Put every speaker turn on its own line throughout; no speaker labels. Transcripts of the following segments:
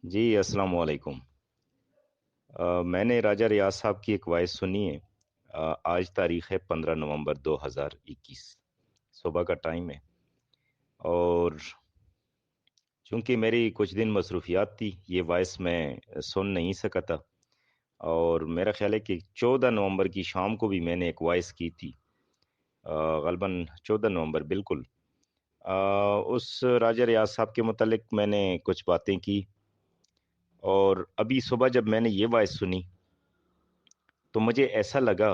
جی अस्सलाम वालेकुम। मैंने राजा रियाज साहब की एक वॉइस सुनी है। आज तारीख़ है 15 नवंबर 2021। सुबह का टाइम है और चूँकि मेरी कुछ दिन मसरूफ़ियात थी, ये वॉइस मैं सुन नहीं सका था। और मेरा ख़्याल है कि 14 नवंबर की शाम को भी मैंने एक वॉइस की थी। ग़الباً 14 नवंबर बिल्कुल। अ, उस राजा रियाज साहब के मुतल्लिक़ मैंने कुछ बातें की और अभी सुबह जब मैंने ये वॉइस सुनी, तो मुझे ऐसा लगा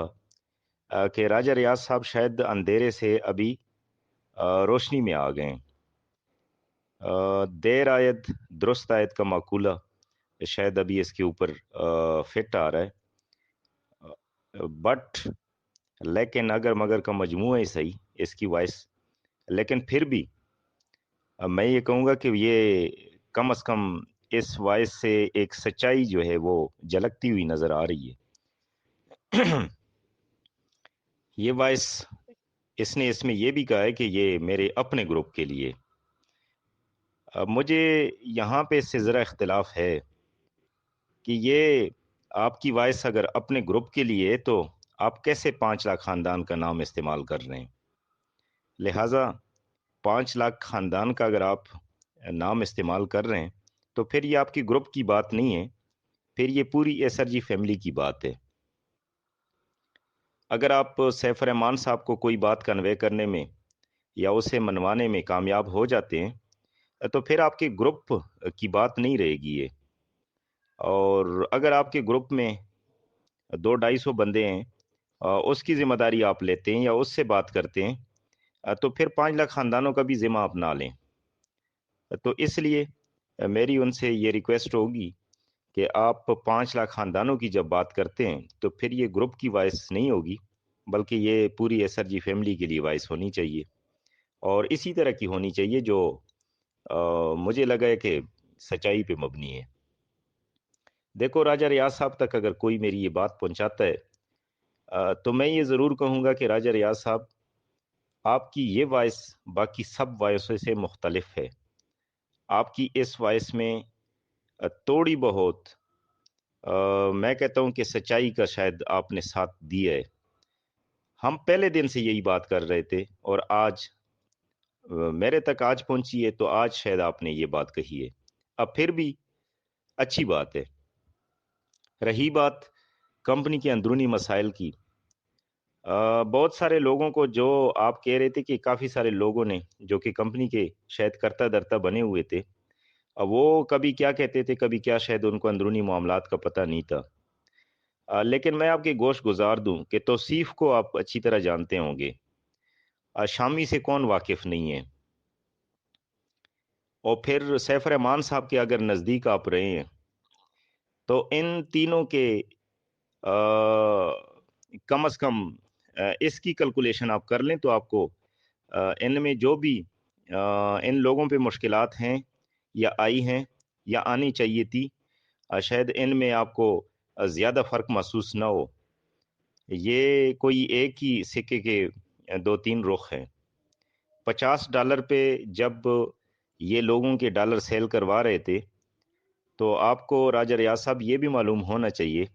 कि राजा रियाज़ साहब शायद अंधेरे से अभी रोशनी में आ गए हैं। देर आयत दुरुस्त आयत का मक़ूला शायद अभी इसके ऊपर फिट आ रहा है। बट लेकिन अगर मगर का मजमूआ ही सही इसकी वॉइस, लेकिन फिर भी मैं ये कहूँगा कि ये कम से कम इस वॉइस से एक सच्चाई जो है वो झलकती हुई नज़र आ रही है। ये वॉइस इसने इसमें ये भी कहा है कि ये मेरे अपने ग्रुप के लिए। अब मुझे यहाँ पे इससे ज़रा इख्तिलाफ है कि ये आपकी वॉइस अगर अपने ग्रुप के लिए है, तो आप कैसे 5 लाख ख़ानदान का नाम इस्तेमाल कर रहे हैं? लिहाज़ा 5 लाख ख़ानदान का अगर आप नाम इस्तेमाल कर रहे हैं, तो फिर ये आपकी ग्रुप की बात नहीं है, फिर ये पूरी एसआरजी फैमिली की बात है। अगर आप सैफ रहमान साहब को कोई बात कन्वे करने में या उसे मनवाने में कामयाब हो जाते हैं, तो फिर आपके ग्रुप की बात नहीं रहेगी ये। और अगर आपके ग्रुप में 2-250 बंदे हैं, उसकी ज़िम्मेदारी आप लेते हैं या उससे बात करते हैं, तो फिर 5 लाख ख़ानदानों का भी ज़िम्मा आप ना लें। तो इसलिए मेरी उनसे ये रिक्वेस्ट होगी कि आप 5 लाख ख़ानदानों की जब बात करते हैं, तो फिर ये ग्रुप की वॉइस नहीं होगी, बल्कि ये पूरी एसआरजी फैमिली के लिए वॉइस होनी चाहिए और इसी तरह की होनी चाहिए जो मुझे लगा है कि सच्चाई पे मबनी है। देखो, राजा रियाज़ साहब तक अगर कोई मेरी ये बात पहुँचाता है, तो मैं ये ज़रूर कहूँगा कि राजा रियाज़ साहब, आपकी ये वॉइस बाकी सब वॉइसों से मुख्तलिफ है। आपकी इस वॉइस में थोड़ी बहुत मैं कहता हूँ कि सच्चाई का शायद आपने साथ दिया है। हम पहले दिन से यही बात कर रहे थे और आज मेरे तक आज पहुँची है, तो आज शायद आपने ये बात कही है। अब फिर भी अच्छी बात है। रही बात कंपनी के अंदरूनी मसाइल की, बहुत सारे लोगों को जो आप कह रहे थे कि काफ़ी सारे लोगों ने जो कि कंपनी के शायद कर्ता-धर्ता बने हुए थे, वो कभी क्या कहते थे, कभी क्या, शायद उनको अंदरूनी मामलात का पता नहीं था। लेकिन मैं आपकी गोश गुज़ार दूँ कि तौसीफ़ को आप अच्छी तरह जानते होंगे। शामी से कौन वाकिफ़ नहीं है? और फिर सैफ रहमान साहब के अगर नज़दीक आप रहे हैं, तो इन तीनों के कम से कम इसकी कैलकुलेशन आप कर लें तो आपको इनमें जो भी इन लोगों पे मुश्किलात हैं या आई हैं या आनी चाहिए थी, शायद इनमें आपको ज़्यादा फ़र्क महसूस ना हो। ये कोई एक ही सिक्के के 2-3 रुख हैं। $50 पे जब ये लोगों के डॉलर सेल करवा रहे थे, तो आपको राजा रियाज़ साहब ये भी मालूम होना चाहिए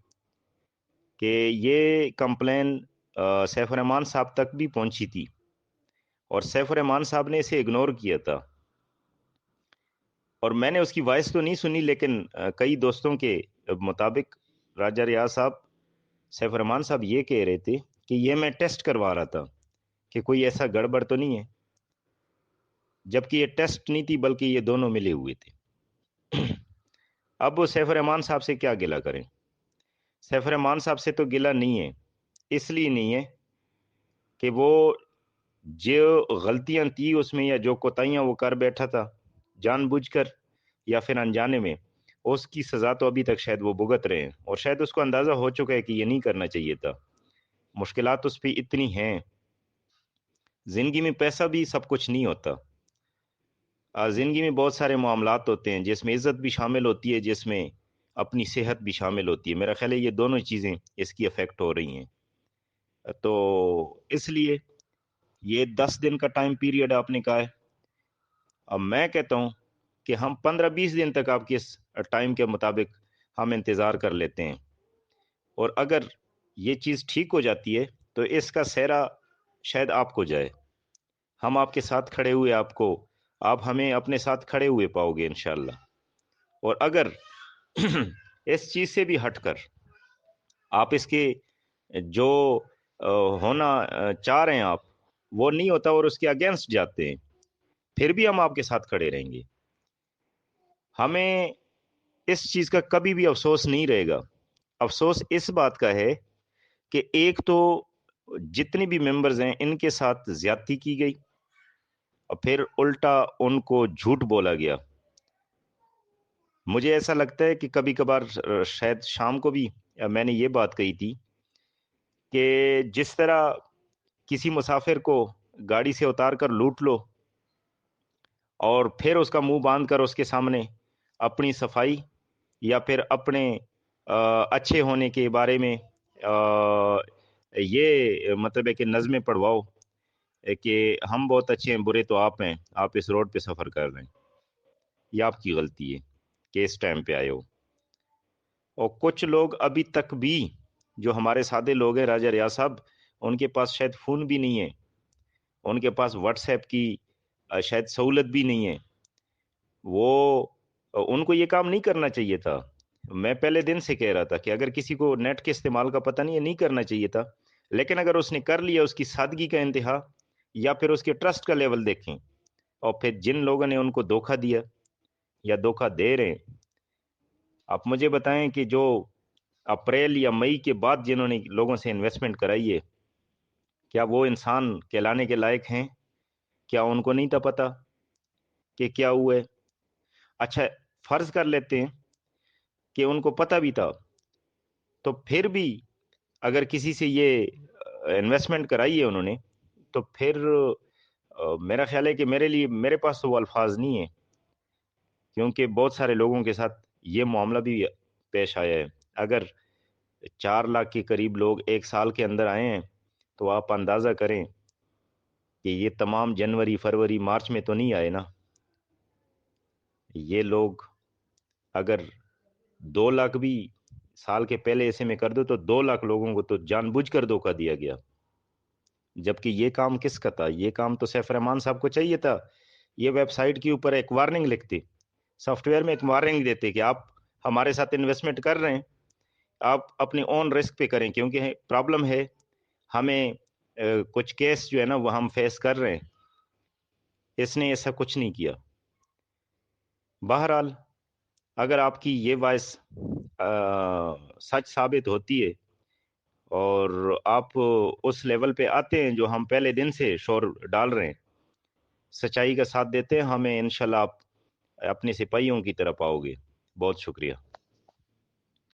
कि ये कंप्लेन सैफ रहमान साहब तक भी पहुंची थी और सैफ रहमान साहब ने इसे इग्नोर किया था। और मैंने उसकी वॉइस तो नहीं सुनी, लेकिन कई दोस्तों के मुताबिक राजा रियाज़ साहब, सैफ रहमान साहब ये कह रहे थे कि ये मैं टेस्ट करवा रहा था कि कोई ऐसा गड़बड़ तो नहीं है, जबकि ये टेस्ट नहीं थी बल्कि ये दोनों मिले हुए थे। अब वो सैफ रहमान साहब से क्या गिला करें? सैफ रहमान साहब से तो गिला नहीं है, इसलिए नहीं है कि वो जो गलतियां थी उसमें या जो कोताहियां वो कर बैठा था जानबूझकर या फिर अनजाने में, उसकी सजा तो अभी तक शायद वो भुगत रहे हैं और शायद उसको अंदाजा हो चुका है कि ये नहीं करना चाहिए था। मुश्किलात उस पे इतनी हैं, जिंदगी में पैसा भी सब कुछ नहीं होता। जिंदगी में बहुत सारे मामलात होते हैं जिसमें इज्जत भी शामिल होती है, जिसमें अपनी सेहत भी शामिल होती है। मेरा ख्याल है ये दोनों चीजें इसकी अफेक्ट हो रही हैं। तो इसलिए ये 10 दिन का टाइम पीरियड आपने कहा है। अब मैं कहता हूँ کہ ہم 15-20 دن تک آپ کے اس ٹائم کے مطابق ہم انتظار کر لیتے ہیں، اور اگر یہ چیز ٹھیک ہو جاتی ہے تو اس کا سہرا شاید آپ کو جائے، ہم آپ کے ساتھ کھڑے ہوئے آپ ہمیں اپنے ساتھ کھڑے ہوئے پاؤ گے انشاءاللہ۔ اور اگر اس چیز سے بھی ہٹ کر آپ اس کے جو ہونا چاہ رہے ہیں آپ وہ نہیں ہوتا اور اس کے اگینسٹ جاتے ہیں، پھر بھی ہم آپ کے ساتھ کھڑے رہیں گے۔ ہمیں اس چیز کا کبھی بھی افسوس نہیں رہے گا۔ افسوس اس بات کا ہے کہ ایک تو جتنی بھی ممبرز ہیں ان کے ساتھ زیادتی کی گئی، اور پھر الٹا ان کو جھوٹ بولا گیا۔ مجھے ایسا لگتا ہے کہ کبھی کبھار شاید شام کو بھی میں نے یہ بات کہی تھی کہ جس طرح کسی مسافر کو گاڑی سے اتار کر لوٹ لو اور پھر اس کا منہ باندھ کر اس کے سامنے اپنی صفائی یا پھر اپنے اچھے ہونے کے بارے میں یہ مطلب ہے کہ نظمیں پڑھواؤ کہ ہم بہت اچھے ہیں، برے تو آپ ہیں، آپ اس روڈ پہ سفر کر رہے ہیں، یہ آپ کی غلطی ہے کہ اس ٹائم پہ آئے ہو۔ اور کچھ لوگ ابھی تک بھی جو ہمارے سادے لوگ ہیں راجہ ریاض صاحب، ان کے پاس شاید فون بھی نہیں ہے، ان کے پاس واٹس ایپ کی شاید سہولت بھی نہیں ہے، وہ ان کو یہ کام نہیں کرنا چاہیے تھا۔ میں پہلے دن سے کہہ رہا تھا کہ اگر کسی کو نیٹ کے استعمال کا پتہ نہیں ہے، نہیں کرنا چاہیے تھا، لیکن اگر اس نے کر لیا، اس کی سادگی کا انتہا یا پھر اس کے ٹرسٹ کا لیول دیکھیں، اور پھر جن لوگوں نے ان کو دھوکہ دیا یا دھوکہ دے رہے ہیں، آپ مجھے بتائیں کہ جو اپریل یا مئی کے بعد جنہوں نے لوگوں سے انویسٹمنٹ کرائی ہے، کیا وہ انسان کہلانے کے لائق ہیں؟ کیا ان کو نہیں تھا پتا کہ کیا ہوا ہے؟ اچھا، فرض کر لیتے ہیں کہ ان کو پتہ بھی تھا، تو پھر بھی اگر کسی سے یہ انویسٹمنٹ کرائی ہے انہوں نے، تو پھر میرا خیال ہے کہ میرے پاس تو وہ الفاظ نہیں ہیں، کیونکہ بہت سارے لوگوں کے ساتھ یہ معاملہ بھی پیش آیا ہے۔ اگر 4 لاکھ کے قریب لوگ ایک سال کے اندر آئے ہیں تو آپ اندازہ کریں کہ یہ تمام جنوری، فروری، مارچ میں تو نہیں آئے نا۔ یہ لوگ اگر 2 لاکھ بھی سال کے پہلے ایسے میں کر دو تو 2 لاکھ لوگوں کو تو جان بوجھ کر دھوکہ دیا گیا، جبکہ یہ کام کس کا تھا؟ یہ کام تو سیف الرحمان صاحب کو چاہیے تھا، یہ ویب سائٹ کے اوپر ایک وارننگ لکھتے، سافٹ ویئر میں ایک وارننگ دیتے کہ آپ ہمارے ساتھ انویسٹمنٹ کر رہے ہیں، آپ اپنے اون رسک پہ کریں، کیونکہ پرابلم ہے، ہمیں کچھ کیس جو ہے نا وہ ہم فیس کر رہے ہیں۔ اس نے ایسا کچھ نہیں کیا۔ بہرحال اگر آپ کی یہ وائس سچ ثابت ہوتی ہے اور آپ اس لیول پہ آتے ہیں جو ہم پہلے دن سے شور ڈال رہے ہیں، سچائی کا ساتھ دیتے ہیں، ہمیں انشاءاللہ آپ اپنے سپاہیوں کی طرف آؤ گے۔ بہت شکریہ۔